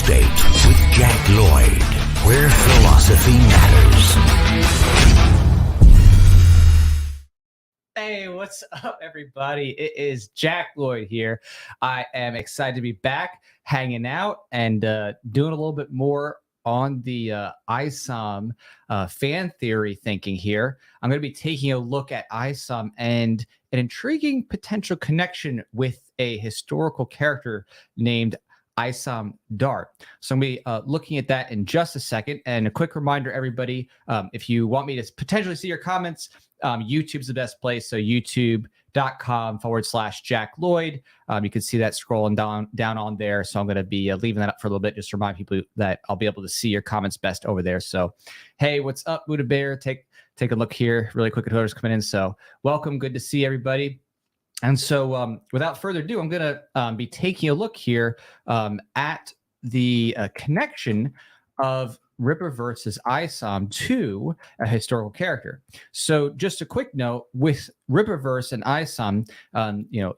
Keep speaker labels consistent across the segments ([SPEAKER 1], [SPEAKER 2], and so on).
[SPEAKER 1] State with Jack Lloyd, where philosophy matters.
[SPEAKER 2] Hey, what's up, everybody? It is Jack Lloyd here. I am excited to be back, hanging out, and doing a little bit more on the Isom fan theory thinking here. I'm going to be taking a look at Isom and an intriguing potential connection with a historical character named Isom Dart. So I'm going to be looking at that in just a second. And a quick reminder, everybody, if you want me to potentially see your comments, YouTube's the best place. So youtube.com/Jack Lloyd. You can see that scrolling down on there. So I'm going to be leaving that up for a little bit, just to remind people that I'll be able to see your comments best over there. So, hey, what's up, Buddha Bear? Take a look here really quick at whoever's coming in. So welcome. Good to see everybody. And so without further ado, I'm going to be taking a look here at the connection of Rippaverse Isom to a historical character. So just a quick note with Rippaverse and Isom,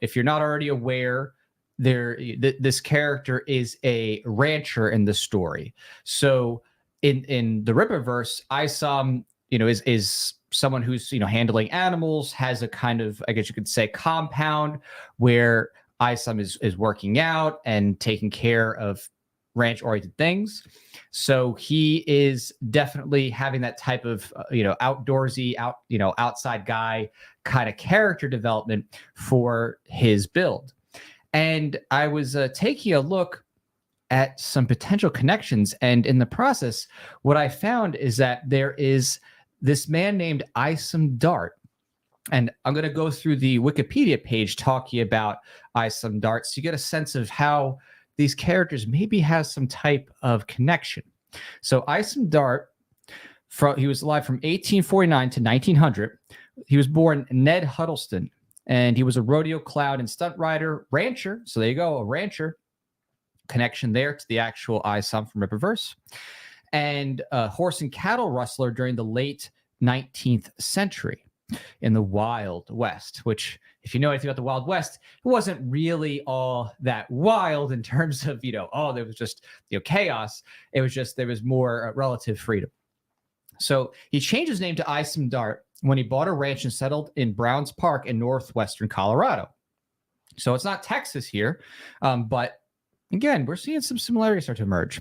[SPEAKER 2] if you're not already aware, this character is a rancher in the story. So in the Rippaverse, Isom, is someone who's handling animals, has a kind of, I guess you could say, compound where Isom is working out and taking care of ranch-oriented things. So he is definitely having that type of outdoorsy, outside guy kind of character development for his build. And I was taking a look at some potential connections, and in the process, what I found is that there is this man named Isom Dart. And I'm going to go through the Wikipedia page talking about Isom Dart so you get a sense of how these characters maybe have some type of connection. So Isom Dart, he was alive from 1849 to 1900. He was born Ned Huddleston, and he was a rodeo clown and stunt rider, rancher. So there you go, a rancher. Connection there to the actual Isom from Rippaverse. And a horse and cattle rustler during the late 19th century in the Wild West, which, if you know anything about the Wild West, it wasn't really all that wild in terms of, there was just, chaos. It was just, there was more relative freedom. So he changed his name to Isom Dart when he bought a ranch and settled in Browns Park in northwestern Colorado. So it's not Texas here, but again, we're seeing some similarities start to emerge.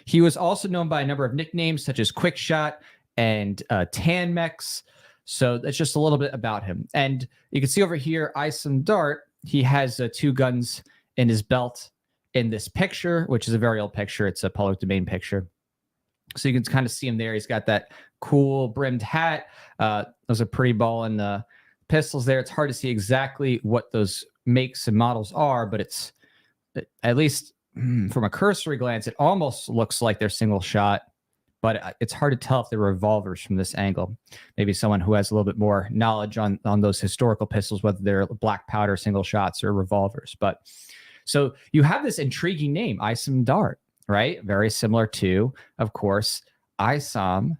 [SPEAKER 2] He was also known by a number of nicknames such as Quickshot and Tan Mex. So that's just a little bit about him. And you can see over here, Isom Dart, he has 2 guns in his belt in this picture, which is a very old picture. It's a public domain picture. So you can kind of see him there. He's got that cool brimmed hat. Those are pretty ballin' pistols there. It's hard to see exactly what those makes and models are, but it's, at least from a cursory glance, it almost looks like they're single shot, but it's hard to tell if they're revolvers from this angle. Maybe someone who has a little bit more knowledge on those historical pistols, whether they're black powder single shots or revolvers. But so you have this intriguing name, Isom Dart, right? Very similar to, of course, Isom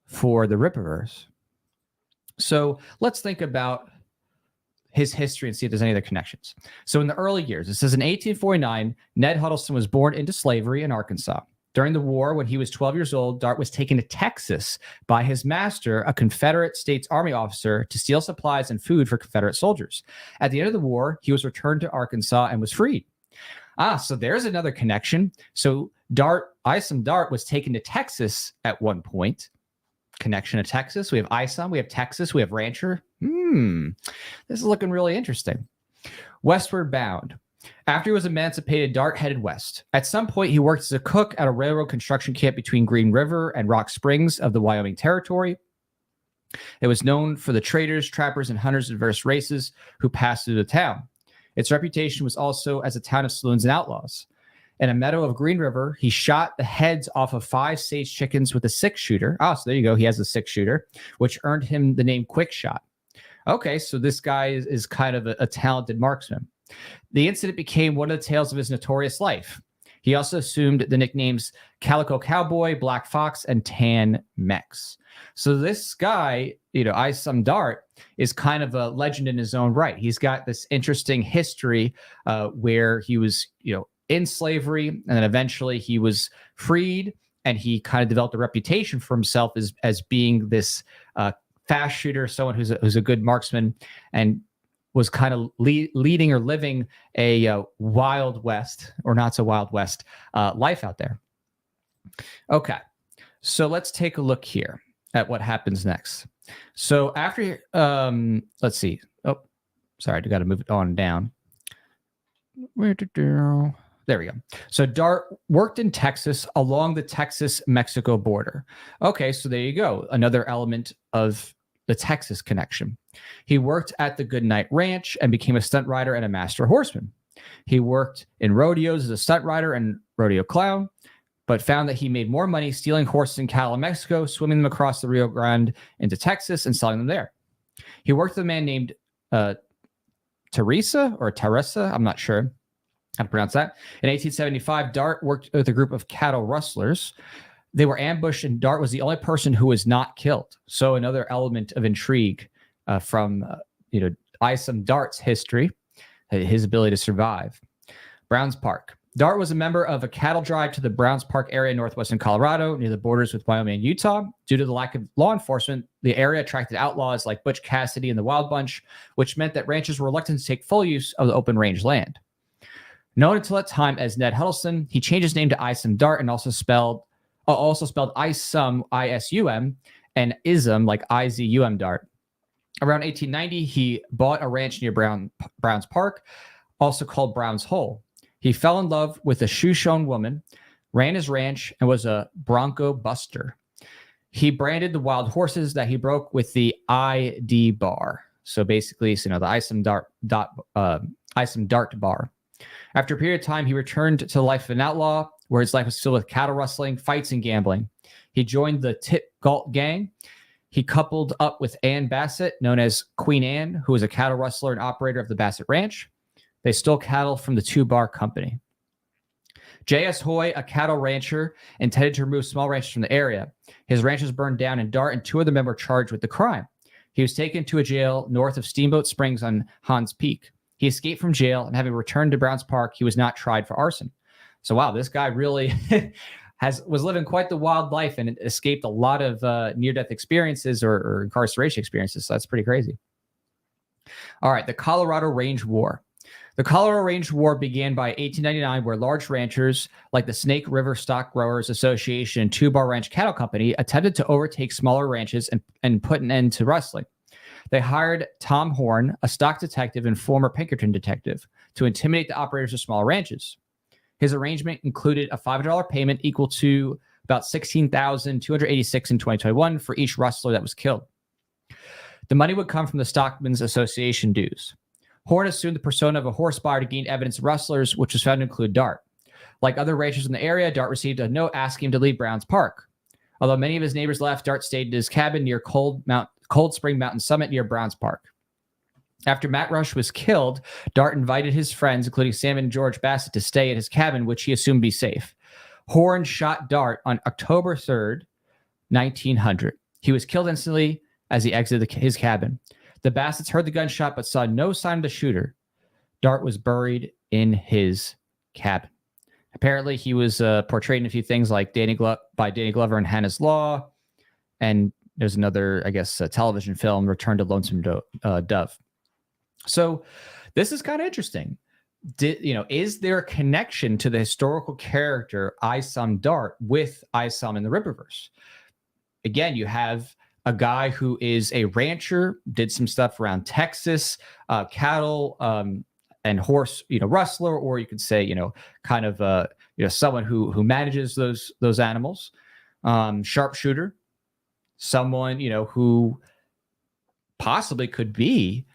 [SPEAKER 2] for the Rippaverse. So let's think about his history and see if there's any other connections. So in the early years, it says in 1849, Ned Huddleston was born into slavery in Arkansas. During the war, when he was 12 years old, Dart was taken to Texas by his master, a Confederate States Army officer, to steal supplies and food for Confederate soldiers. At the end of the war, he was returned to Arkansas and was freed. So there's another connection. So Isom Dart was taken to Texas at one point. Connection to Texas. We have Isom, we have Texas, we have rancher. This is looking really interesting. Westward bound. After he was emancipated, Dart headed west. At some point, he worked as a cook at a railroad construction camp between Green River and Rock Springs of the Wyoming Territory. It was known for the traders, trappers, and hunters of diverse races who passed through the town. Its reputation was also as a town of saloons and outlaws. In a meadow of Green River, he shot the heads off of 5 sage chickens with a 6-shooter. So there you go. He has a 6-shooter, which earned him the name Quickshot. Okay, so this guy is kind of a talented marksman. The incident became one of the tales of his notorious life. He also assumed the nicknames Calico Cowboy, Black Fox, and Tan Mex. So this guy, Isom Dart, is kind of a legend in his own right. He's got this interesting history where he was, in slavery, and then eventually he was freed, and he kind of developed a reputation for himself as being this fast shooter, someone who's a good marksman, and was kind of leading or living a wild west, or not so wild west life out there. Okay, so let's take a look here at what happens next. So after, let's see. Oh, sorry, I got to move it on down. There we go. So Dart worked in Texas along the Texas-Mexico border. Okay, so there you go. Another element of the Texas connection. He worked at the Goodnight Ranch and became a stunt rider and a master horseman. He worked in rodeos as a stunt rider and rodeo clown, but found that he made more money stealing horses and cattle in Mexico, swimming them across the Rio Grande into Texas, and selling them there. He worked with a man named Teresa, I'm not sure how to pronounce that. In 1875, Dart worked with a group of cattle rustlers. They were ambushed, and Dart was the only person who was not killed. So another element of intrigue from Isom Dart's history, his ability to survive. Browns Park. Dart was a member of a cattle drive to the Browns Park area in northwestern Colorado, near the borders with Wyoming and Utah. Due to the lack of law enforcement, the area attracted outlaws like Butch Cassidy and the Wild Bunch, which meant that ranchers were reluctant to take full use of the open range land. Known until that time as Ned Huddleston, he changed his name to Isom Dart and also spelled Isom, I-S-U-M, and Isom, like I-Z-U-M Dart. Around 1890, he bought a ranch near Browns Park, also called Browns Hole. He fell in love with a Shoshone woman, ran his ranch, and was a bronco buster. He branded the wild horses that he broke with the ID bar. So basically, the Isom Dart bar. After a period of time, he returned to the life of an outlaw, where his life was filled with cattle rustling, fights, and gambling. He joined the Tip Galt gang. He coupled up with Ann Bassett, known as Queen Anne, who was a cattle rustler and operator of the Bassett Ranch. They stole cattle from the two-bar company. J.S. Hoy, a cattle rancher, intended to remove small ranches from the area. His ranch was burned down, and Dart and two of the men were charged with the crime. He was taken to a jail north of Steamboat Springs on Hans Peak. He escaped from jail, and having returned to Browns Park, he was not tried for arson. So, wow, this guy really was living quite the wild life and escaped a lot of near-death experiences or incarceration experiences. So that's pretty crazy. All right, the Colorado Range War. The Colorado Range War began by 1899, where large ranchers like the Snake River Stock Growers Association and Two Bar Ranch Cattle Company attempted to overtake smaller ranches and put an end to rustling. They hired Tom Horn, a stock detective and former Pinkerton detective, to intimidate the operators of small ranches. His arrangement included a $500 payment equal to about $16,286 in 2021 for each rustler that was killed. The money would come from the Stockmen's Association dues. Horn assumed the persona of a horse buyer to gain evidence of rustlers, which was found to include Dart. Like other ranchers in the area, Dart received a note asking him to leave Browns Park. Although many of his neighbors left, Dart stayed in his cabin near Cold Spring Mountain Summit near Browns Park. After Matt Rush was killed, Dart invited his friends, including Sam and George Bassett, to stay at his cabin, which he assumed to be safe. Horn shot Dart on October 3rd, 1900. He was killed instantly as he exited his cabin. The Bassetts heard the gunshot but saw no sign of the shooter. Dart was buried in his cabin. Apparently, he was portrayed in a few things like Danny Glover and Hannah's Law. And there's another, I guess, television film, Return to Lonesome Dove. So this is kind of interesting. Is there a connection to the historical character Isom Dart with Isom in the Rippaverse? Again, you have a guy who is a rancher, did some stuff around Texas, cattle and horse, rustler, or you could say, kind of, someone who manages those animals, sharpshooter, someone, who possibly could be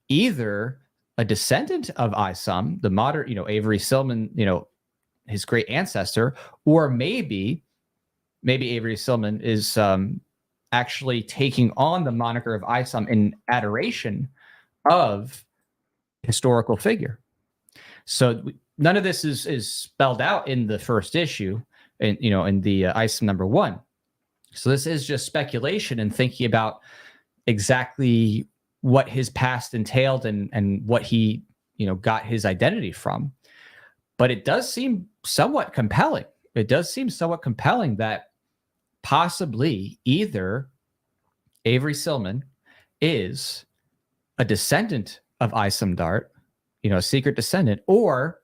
[SPEAKER 2] either a descendant of Isom, the modern, Avery Silman, his great ancestor, or maybe Avery Silman is actually taking on the moniker of Isom in adoration of historical figure. So none of this is spelled out in the first issue, in the Isom #1. So this is just speculation and thinking about exactly what his past entailed and what he, got his identity from. But it does seem somewhat compelling. It does seem somewhat compelling that possibly either Avery Silman is a descendant of Isom Dart, a secret descendant, or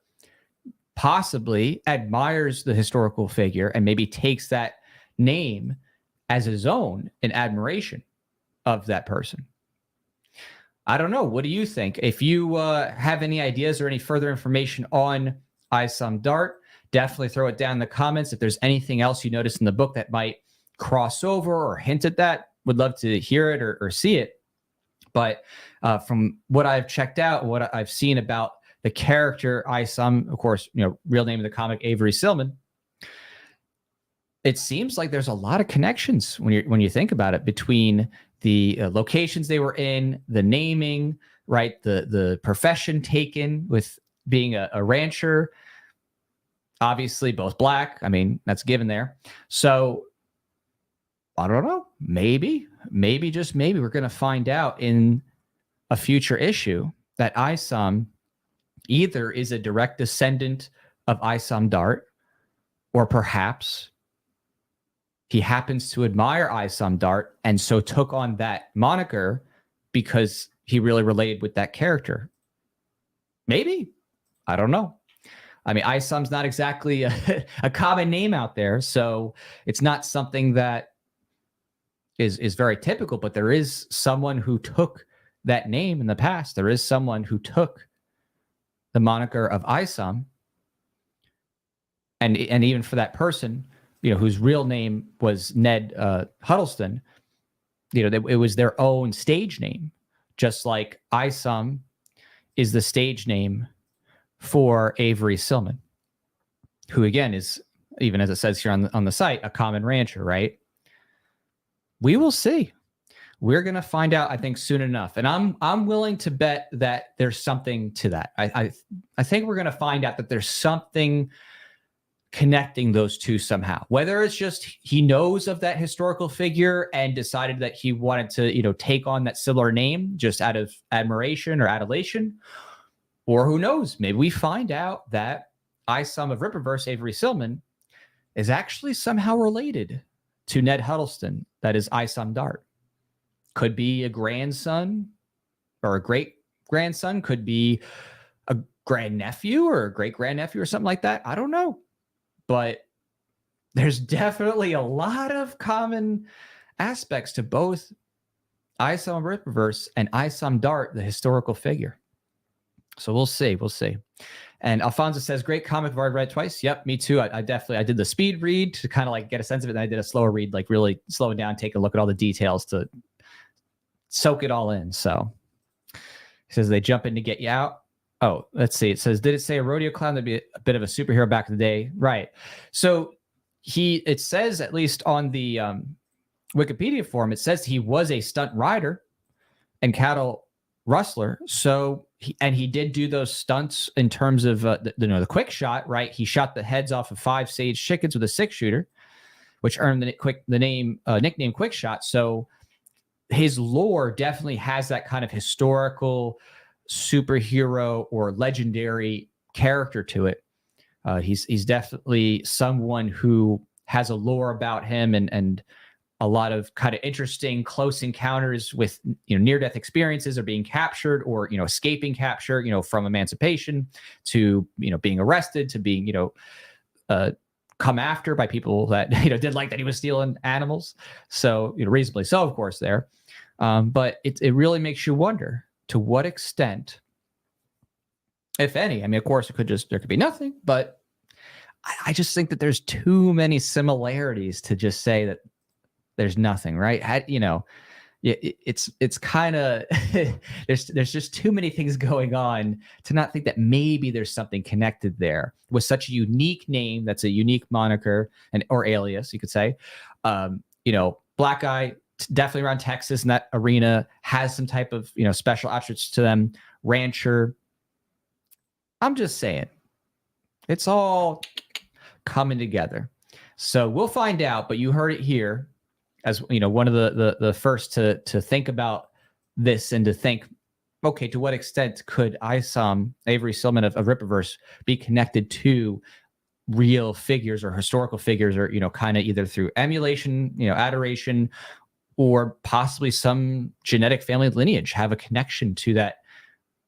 [SPEAKER 2] possibly admires the historical figure and maybe takes that name as his own in admiration of that person. I don't know. What do you think? If you have any ideas or any further information on Isom Dart, definitely throw it down in the comments. If there's anything else you notice in the book that might cross over or hint at that, would love to hear it or see it. But from what I've checked out, what I've seen about the character Isom, of course, real name of the comic, Avery Silman, it seems like there's a lot of connections when you think about it between the locations they were in, the naming, right? The profession taken with being a rancher, obviously both Black. I mean, that's given there. So I don't know. Maybe just maybe we're going to find out in a future issue that Isom either is a direct descendant of Isom Dart, or perhaps he happens to admire Isom Dart and so took on that moniker because he really related with that character. Maybe. I don't know. I mean, Isom's not exactly a common name out there, so it's not something that is very typical, but there is someone who took that name in the past. There is someone who took the moniker of Isom, and even for that person, whose real name was Ned Huddleston, it was their own stage name, just like Isom is the stage name for Avery Silman, who again is, even as it says here on the site, a common rancher, right? We will see. We're going to find out, I think, soon enough. And I'm willing to bet that there's something to that. I think we're going to find out that there's something connecting those two somehow. Whether it's just he knows of that historical figure and decided that he wanted to, take on that similar name just out of admiration or adulation, or who knows, maybe we find out that Isom of Rippaverse, Avery Silman, is actually somehow related to Ned Huddleston, that is Isom Dart. Could be a grandson or a great-grandson, could be a grandnephew or a great-grandnephew or something like that. I don't know. But there's definitely a lot of common aspects to both Isom of Rippaverse and Isom Dart, the historical figure. So we'll see. We'll see. And Alfonso says, great comic. I've already read it twice. Yep, me too. I did the speed read to kind of like get a sense of it. And I did a slower read, like really slow it down, take a look at all the details to soak it all in. So he says they jump in to get you out. Oh, let's see. It says, did it say a rodeo clown? That'd be a bit of a superhero back in the day. Right. So it says, at least on the Wikipedia form, it says he was a stunt rider and cattle rustler. So he did do those stunts in terms of the quick shot, right? He shot the heads off of 5 sage chickens with a 6-shooter, which earned the nickname Quick Shot. So his lore definitely has that kind of historical superhero or legendary character to it. He's definitely someone who has a lore about him and a lot of kind of interesting close encounters with near-death experiences, or being captured, or escaping capture, from emancipation to being arrested, to being come after by people that didn't like that he was stealing animals. So reasonably so, of course, there. But it really makes you wonder to what extent, if any. I mean, of course, there could be nothing, but I just think that there's too many similarities to just say that there's nothing, right? It's kind of there's just too many things going on to not think that maybe there's something connected there with such a unique name. That's a unique moniker or alias, you could say. Black guy, definitely around Texas in that arena, has some type of special attributes to them. Rancher. I'm just saying, it's all coming together. So we'll find out. But you heard it here, as one of the first to think about this and to think okay, to what extent could Isom, Avery Silman of Rippaverse, be connected to real figures or historical figures, or, kind of either through emulation, adoration, or possibly some genetic family lineage have a connection to that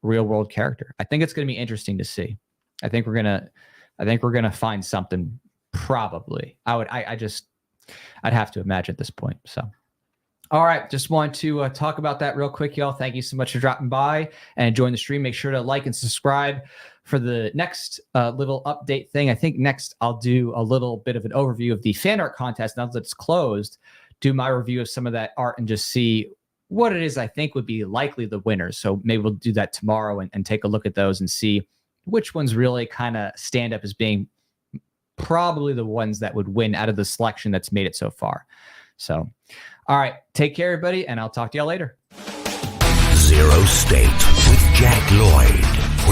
[SPEAKER 2] real world character. I think it's going to be interesting to see. I think we're gonna find something, probably. I'd have to imagine at this point. So, all right, just want to talk about that real quick, y'all. Thank you so much for dropping by and join the stream. Make sure to like and subscribe for the next little update thing. I think next I'll do a little bit of an overview of the fan art contest now that it's closed. Do my review of some of that art and just see what it is I think would be likely the winners. So maybe we'll do that tomorrow and take a look at those and see which ones really kind of stand up as being probably the ones that would win out of the selection that's made it so far. So, all right, take care, everybody, and I'll talk to y'all later.
[SPEAKER 1] Zero State with Jack Lloyd.